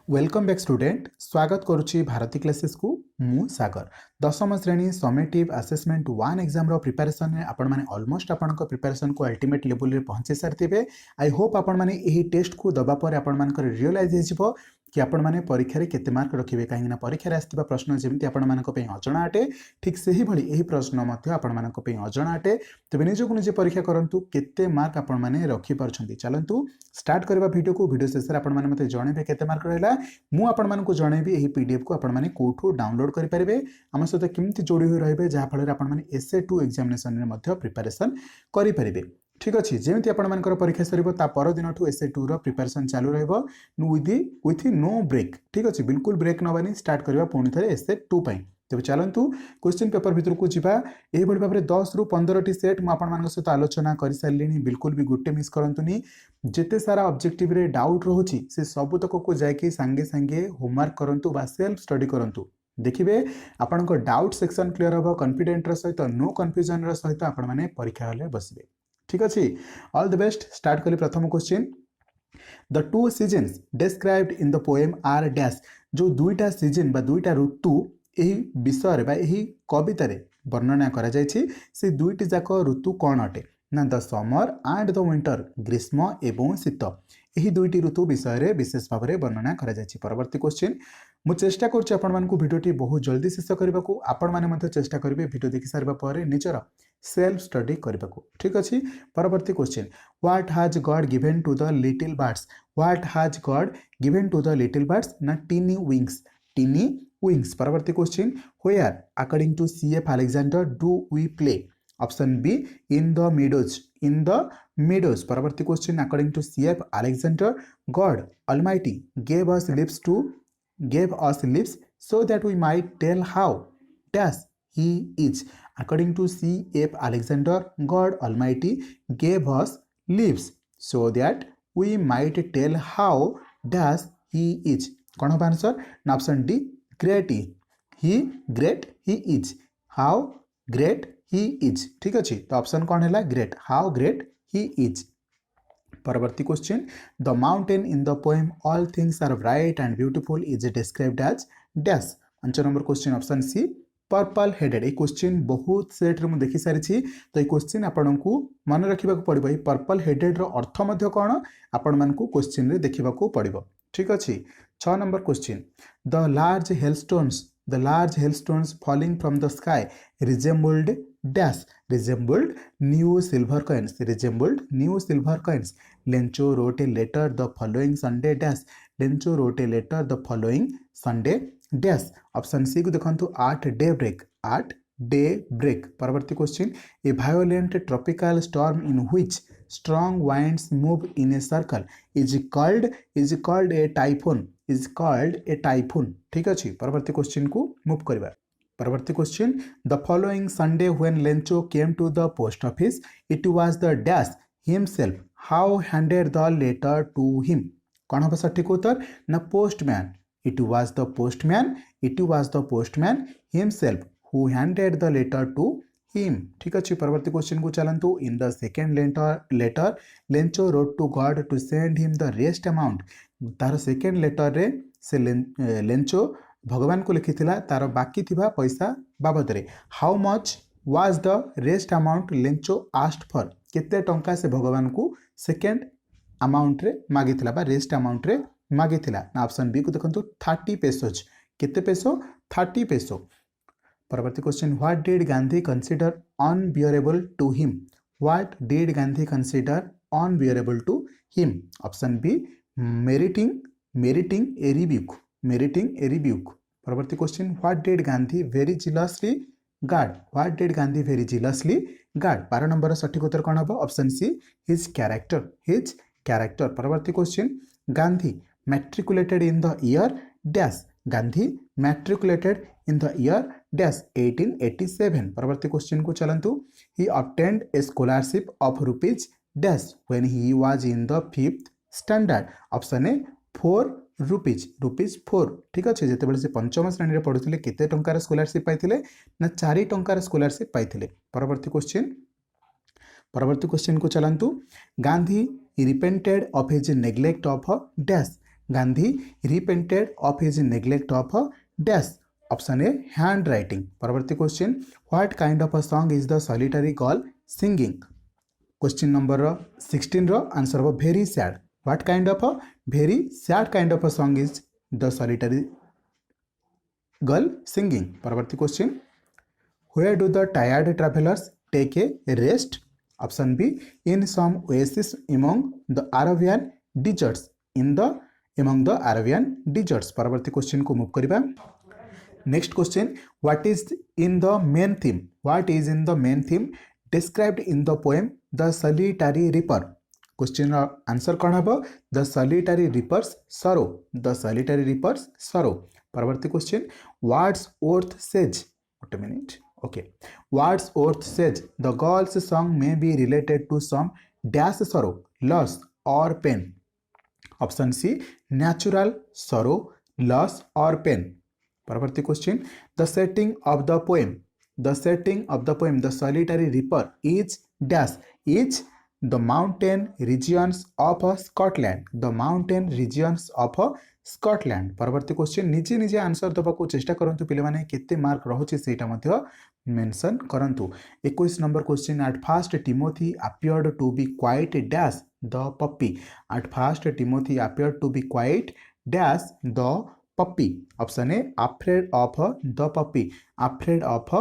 Welcome back student स्वागत करुच्ची Bharti classes को मु सागर दशम श्रेणी समेटिव असेसमेंट 1 एग्जाम रो प्रिपरेशन में आपण माने ऑलमोस्ट आपण को प्रिपरेशन को अल्टीमेट लेवल रे पहुंची सारथिबे। आई होप आपण माने एही टेस्ट को दबा पर आपण मान कर रियलाइज हेजिबो कि आपण माने परीक्षा रे केते मार्क रखिबे काहेकि ना परीक्षा रे आस्तिबा प्रश्न जेमिति आपण मान को पे अजणा अटे ठीक सेही भली एही प्रश्न मध्ये आपण मान को पे अजणा अटे। तबे निजो को निजे परीक्षा करंतु केते मार्क आपण माने रखि परछंती। चलंतु स्टार्ट करबा वीडियो शेष रे आपण माने मते जणेबे केते मार्क रहला। मु आपण मान को जणेबी एही पीडीएफ को आपण माने कोठो डाउनलोड करि परिबे हम सहित केमती जोड़ी होई रहबे जहा फल रे आपण माने SA2 एग्जामिनेशन रे मध्ये प्रिपरेशन करि परिबे। ठीक अछि जेमिति आपण मानकर परीक्षा सरिबो ता पर दिन ठु SA2 रो प्रिपरेशन चालू रहबो विथ नो ब्रेक। ठीक अछि बिल्कुल ब्रेक नबानी स्टार्ट करबा पुणी थरे SA2 पई। तबे चलंतु क्वेश्चन पेपर भितर को जिबा एही बडी भाबरे 10 रु 15 टी सेट मु आपण मानक सहित आलोचना करि सारलिनी। बिल्कुल भी गुटे मिस करंतुनी जेते सारा ऑब्जेक्टिव रे डाउट रहउची से सब तक को जाय कि संगे संगे होमवर्क करंतु बा सेल्फ स्टडी करंतु। देखिए आपण को डाउट सेक्शन क्लियर हो कॉन्फिडेंट सहित नो कंफ्यूजन सहित आपण माने परीक्षा हॉल रे बसबे। ठीक अछि ऑल द बेस्ट। स्टार्ट कली प्रथम question the two seasons described in the poem are dash. जो दुईटा सीजन बा दुईटा ऋतु एही विषय बा एही कविता रे वर्णना करा जायछि से दुईटी जाक ऋतु कोन अटे ना the summer and the winter ग्रीष्म एवं शीत एही दुईटी ऋतु विषय रे विशेष भाव रे वर्णना करा जायछि। परवर्ती क्वेश्चन मु चेष्टा करछि आपण मानकु वीडियोटी बहुत जल्दी शेष करबा को आपण माने मध्ये चेष्टा करिवे वीडियो देखि सारबा परे निजर सेल्फ स्टडी करबा को। ठीक अछि परवर्ती question what has God given to the little birds. What has God given to the little birds ना टीनी विंग्स। परवर्ती question where according to CF Alexander do we play. Option B in the meadows। परवर्ती question according to CF Alexander God almighty gave us lips so that we might tell how dash he is। according to CF Alexander God Almighty gave us lips so that we might tell how dash he is। कौन होगा answer ना option D great he is how great he is. ठीक अच्छे तो option कौन है great how great he is. परवर्ती question the mountain in the poem all things are bright and beautiful is described as dash. 5 number question option C purple headed. ये क्वेश्चन बहुत set रे मु देखि सारिछि तो ये क्वेश्चन आपन को मन रखिबा को पड़िबो। ये पर्पल हेडेड रो अर्थ मध्ये कोन आपन मान को क्वेश्चन रे देखिबा को पड़िबो। ठीक अछि 6 number question the large hailstones falling from the sky resembled dash resembled new silver coins. Lencho wrote a letter the following Sunday dash Lencho wrote a letter the following Sunday dash. Option C को देखंतु at daybreak. परवर्ती question a violent tropical storm in which strong winds move in a circle is called a typhoon। ठीक अछि परवर्ती question को move करबा। परवर्ती question the following Sunday when Lencho came to the post office it was the dash himself who handed the letter to him. कौन होगा सठिक उत्तर ना postman it was the postman himself who handed the letter to him. ठीक अच्छे परवर्ती question को चलंतु in the second letter Lencho wrote to God to send him the rest amount. तार सेकेंड लेटर रे से लेंचो भगवान को लिखिथिला तार बाकी थिबा पैसा बाबद रे how much was the rest amount Lencho asked for. केते टंका से भगवान को सेकेंड अमाउंट रे मागिथिला बा रेस्ट अमाउंट रे मागिथिला ना ऑप्शन बी को देखंतु 30 पेसोज। केते पेसो 30 पेसो। परवर्ती question what did Gandhi consider unbearable to him. What did Gandhi consider unbearable to him. Option B meriting a rebuke. परवर्ती question what did Gandhi very jealously guard. 12 number सठिक उत्तर कौन हम ऑप्शन सी हिज कैरेक्टर। परवर्ती question Gandhi matriculated in the year dash Gandhi matriculated in the year dash 1887। परवर्ती question को चलंतु he obtained a scholarship of rupees dash when he was in the 5th standard. Option A 4 rupees 4। ठीक अच्छे जितेबाला से 5म श्रेणी में पढ़ुते केते टंकार स्कॉलरशिप पाइथिले ना 4 टंकार स्कॉलरशिप पाइथिले। परवर्ती क्वेश्चन को चलंतु Gandhi repented of his neglect of dash Gandhi repented of his neglect of dash option A handwriting परवर्ती question what kind of a song is the solitary girl singing question number 16 रो answer हो very sad what kind of a very sad kind of a song is the solitary girl singing परवर्ती question where do the tired travelers take a rest option b in some oasis among the Arabian deserts in the among the Arabian deserts परवर्ती question को move करिबा next question what is in the main theme what is in the main theme described in the poem the solitary ripper question answer कौन हम the solitary reapers सरो the solitary reapers सरो परवर्ती question Wordsworth says what minute okay wordsworth says the girl's song may be related to some dash sorrow loss or pain option c natural sorrow loss or pain परवर्ती question the setting of the poem the solitary reaper is dash is the mountain regions of Scotland the mountain regions of Scotland परवर्ती question निजे निजे answer देवाक चेष्टा करंतु पिले माने केते मार्क रहुछि सेटा मध्य मेंशन करंतु 21 number question at first Timothy appeared to be quite dash the puppy at first Timothy appeared to be quite dash the puppy option A afraid of the puppy afraid of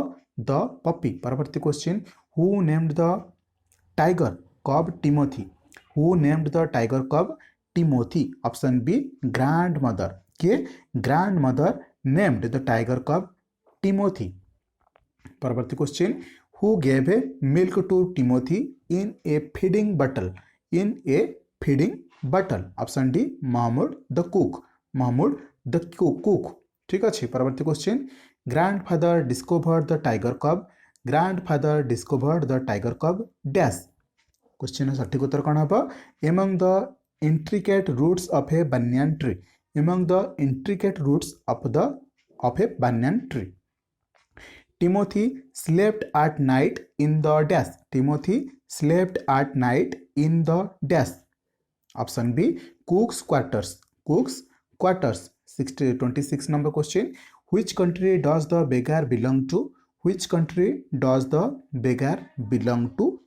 the puppy परवर्ती question who named the tiger cub Timothy who named the tiger cub Timothy option B grandmother के grandmother named the tiger cub Timothy परवर्ती question who gave a milk to Timothy in a feeding bottle option D Mahmud the cook ठीक अच्छे परवर्ती question grandfather discovered the tiger cub grandfather discovered the tiger cub dash question सठिक उत्तर कौन हम among the intricate roots of a banyan tree among the intricate roots of a banyan tree Timothy slept at night in the dash Timothy slept at night in the dash option B cook's quarters 26 number question which country does the beggar belong to which country does the beggar belong to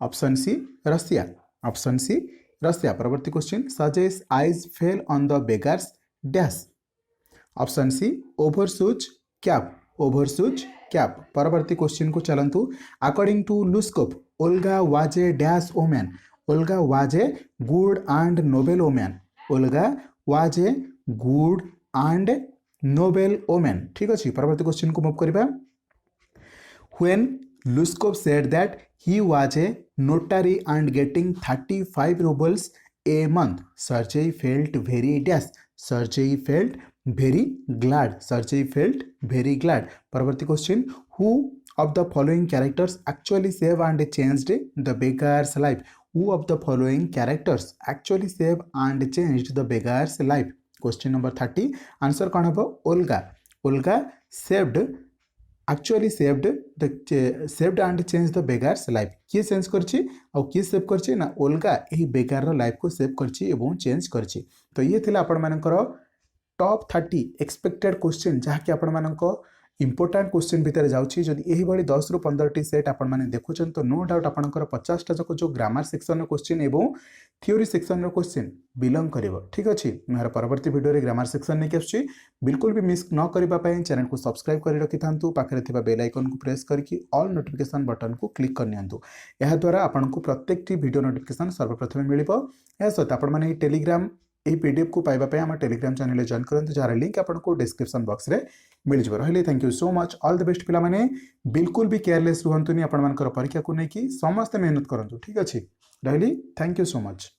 option C Russia option C Russia परवर्ती question सजेस eyes fell on the beggar's dash option C overshoes cap परवर्ती question को चलंतु according to Luskov Olga was a dash woman Olga was a good and noble woman Olga was a good and noble woman ठीक अछि परवर्ती question को move करिबा when Luskov said that he was a notary and getting 35 rubles a month. Sergei felt very dash. Sergei felt very glad. Sergei felt very glad. परवर्ती question who of the following characters actually saved and changed the beggar's life? Who of the following characters actually saved and changed the beggar's life? Question number 30. Answer कौन है Olga. Olga saved actually saved and changed the beggar's life किए change करछि और किए save करछि ना Olga एही बेगार रो life को सेव करछि एवं चेंज करछि तो ये थिला आपण मानकर टॉप 30 एक्सपेक्टेड क्वेश्चन जहा कि आपण मानक इंपोर्टेंट क्वेश्चन भितर जाउछि जदि एही बडी 10 रु 15 टी सेट आपण माने देखुछन तो नो डाउट आपणकर 50 टा जको जो ग्रामर सेक्शन रो क्वेश्चन एवं थ्योरी सेक्शन रो क्वेश्चन बिलोंग करिवो ठीक अछि मेहर परवर्ती वीडियो रे ग्रामर सेक्शन ने केछि बिल्कुल भी मिस न करिबा पय चैनल को सब्सक्राइब करि रखि थांतु पाखरे थिबा बेल आइकन को प्रेस करके ऑल नोटिफिकेशन बटन को क्लिक कर नियंतु एहा द्वारा आपनको प्रत्येक टी वीडियो नोटिफिकेशन सर्वप्रथम मिलिबो ए सहित आपण माने टेलीग्राम এই पीडीएफ को पाइबा पे हम टेलीग्राम चैनल जॉइन करंतु जार लिंक आपको डिस्क्रिप्शन बॉक्स रे मिल जबो रहले thank you so much all the best पिला माने बिल्कुल भी केयरलेस रुहंतुनी आपण मानकर परीक्षा को नै कि समस्त मेहनत करंतु ठीक अछि रहली थैंक यू सो मच।